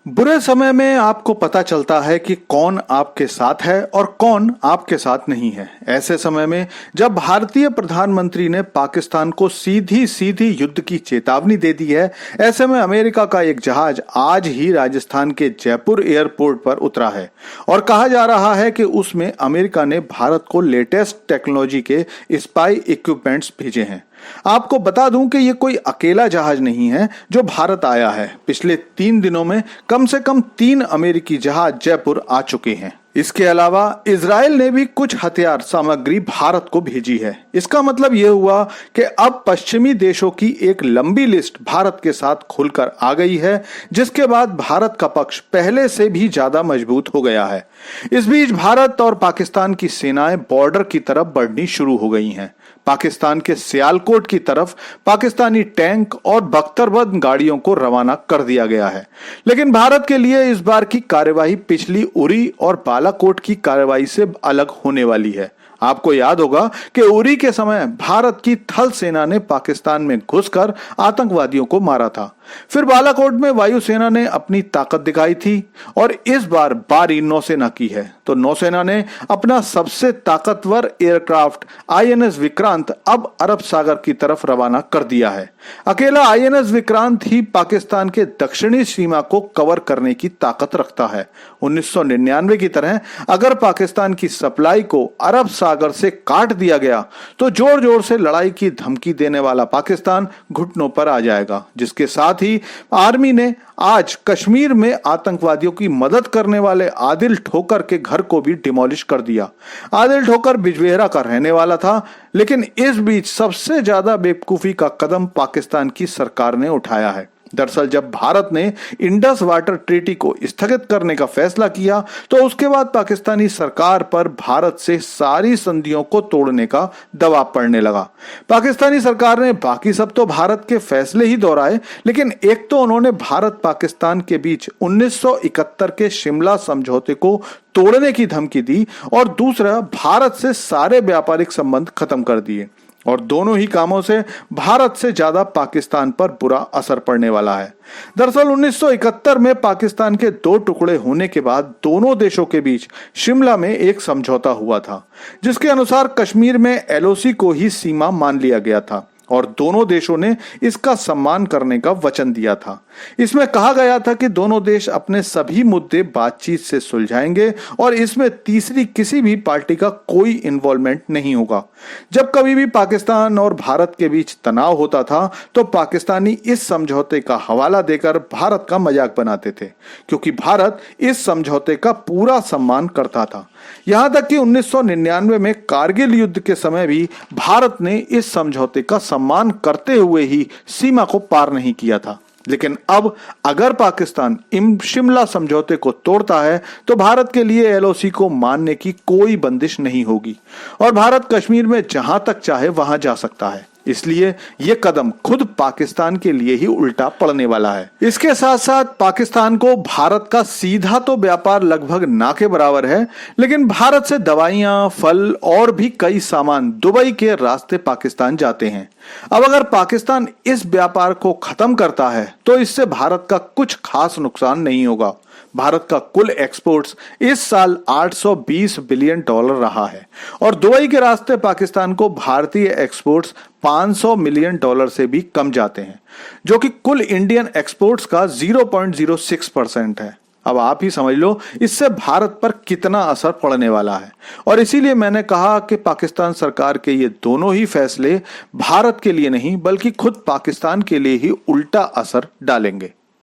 बुरे समय में आपको पता चलता है कि कौन आपके साथ है और कौन आपके साथ नहीं है। ऐसे समय में जब भारतीय प्रधानमंत्री ने पाकिस्तान को सीधी सीधी युद्ध की चेतावनी दे दी है, ऐसे में अमेरिका का एक जहाज आज ही राजस्थान के जयपुर एयरपोर्ट पर उतरा है और कहा जा रहा है कि उसमें अमेरिका ने भारत को लेटेस्ट टेक्नोलॉजी के स्पाई इक्विपमेंट्स भेजे हैं। आपको बता दूं कि ये कोई अकेला जहाज नहीं है जो भारत आया है। पिछले 3 दिनों में कम से कम 3 अमेरिकी जहाज जयपुर आ चुके हैं। इसके अलावा इजराइल ने भी कुछ हथियार सामग्री भारत को भेजी है। इसका मतलब यह हुआ कि अब पश्चिमी देशों की एक लंबी लिस्ट भारत के साथ खुलकर आ गई है, जिसके बाद भारत का पक्ष पहले से भी ज्यादा मजबूत हो गया है। इस बीच भारत और पाकिस्तान की सेनाएं बॉर्डर की तरफ बढ़नी शुरू हो गई हैं। पाकिस्तान के सियालकोट की तरफ पाकिस्तानी टैंक और बख्तरबंद गाड़ियों को रवाना कर दिया गया है, लेकिन भारत के लिए इस बार की कार्यवाही पिछली उरी और बालाकोट की कार्यवाही से अलग होने वाली है। आपको याद होगा कि उरी के समय भारत की थल सेना ने पाकिस्तान में घुसकर आतंकवादियों को मारा था। फिर बालाकोट में वायुसेना ने अपनी ताकत दिखाई थी और इस बार बारी नौसेना की है। तो नौसेना ने अपना सबसे ताकतवर एयरक्राफ्ट आईएनएस विक्रांत अब अरब सागर की तरफ रवाना कर दिया है। अकेला आईएनएस विक्रांत ही पाकिस्तान के दक्षिणी सीमा को कवर करने की ताकत रखता है। 1999 की तरह अगर पाकिस्तान की सप्लाई को अरब सागर से काट दिया गया तो जोर जोर से लड़ाई की धमकी देने वाला पाकिस्तान घुटनों पर आ जाएगा। जिसके साथ ही आर्मी ने आज कश्मीर में आतंकवादियों की मदद करने वाले आदिल ठोकर के घर को भी डिमोलिश कर दिया। आदिल ठोकर बिजबेहरा का रहने वाला था, लेकिन इस बीच सबसे ज्यादा बेवकूफी का कदम पाकिस्तान की सरकार ने उठाया है। दरअसल जब भारत ने इंडस वाटर ट्रीटी को स्थगित करने का फैसला किया तो उसके बाद पाकिस्तानी सरकार पर भारत से सारी संधियों को तोड़ने का दबाव पड़ने लगा। पाकिस्तानी सरकार ने बाकी सब तो भारत के फैसले ही दोहराए, लेकिन एक तो उन्होंने भारत पाकिस्तान के बीच 1971 के शिमला समझौते को तोड़ने की धमकी दी और दूसरा भारत से सारे व्यापारिक संबंध खत्म कर दिए। और दोनों ही कामों से भारत से ज्यादा पाकिस्तान पर बुरा असर पड़ने वाला है। दरअसल 1971 में पाकिस्तान के 2 टुकड़े होने के बाद दोनों देशों के बीच शिमला में एक समझौता हुआ था, जिसके अनुसार कश्मीर में एलओसी को ही सीमा मान लिया गया था और दोनों देशों ने इसका सम्मान करने का वचन दिया था। इसमें कहा गया था कि दोनों देश अपने सभी मुद्दे बातचीत से सुलझाएंगे और इसमें तीसरी किसी भी पार्टी का कोई इन्वॉल्वमेंट नहीं होगा। जब कभी भी पाकिस्तान और भारत के बीच तनाव होता था तो पाकिस्तानी इस समझौते का हवाला देकर भारत का मजाक बनाते थे, क्योंकि भारत इस समझौते का पूरा सम्मान करता था। यहां तक कि 1999 में कारगिल युद्ध के समय भी भारत ने इस समझौते का सम्मान करते हुए ही सीमा को पार नहीं किया था। लेकिन अब अगर पाकिस्तान शिमला समझौते को तोड़ता है तो भारत के लिए एलओसी को मानने की कोई बंदिश नहीं होगी और भारत कश्मीर में जहां तक चाहे वहां जा सकता है। इसलिए यह कदम खुद पाकिस्तान के लिए ही उल्टा पड़ने वाला है। इसके साथ साथ पाकिस्तान को भारत का सीधा तो व्यापार लगभग ना के बराबर है, लेकिन भारत से दवाइयां, फल और भी कई सामान दुबई के रास्ते पाकिस्तान जाते हैं। अब अगर पाकिस्तान इस व्यापार को खत्म करता है तो इससे भारत का कुछ खास नुकसान नहीं होगा। भारत का कुल एक्सपोर्ट्स इस साल 820 बिलियन डॉलर रहा है और दुबई के रास्ते पाकिस्तान को भारतीय एक्सपोर्ट्स 500 मिलियन डॉलर से भी कम जाते हैं, जो कि कुल इंडियन एक्सपोर्ट्स का 0.06% है। अब आप ही समझ लो इससे भारत पर कितना असर पड़ने वाला है। और इसीलिए मैंने कहा कि पाकिस्तान सरकार के ये दोनों ही फैसले भारत के लिए नहीं बल्कि खुद पाकिस्तान के लिए ही उल्टा असर डालेंगे।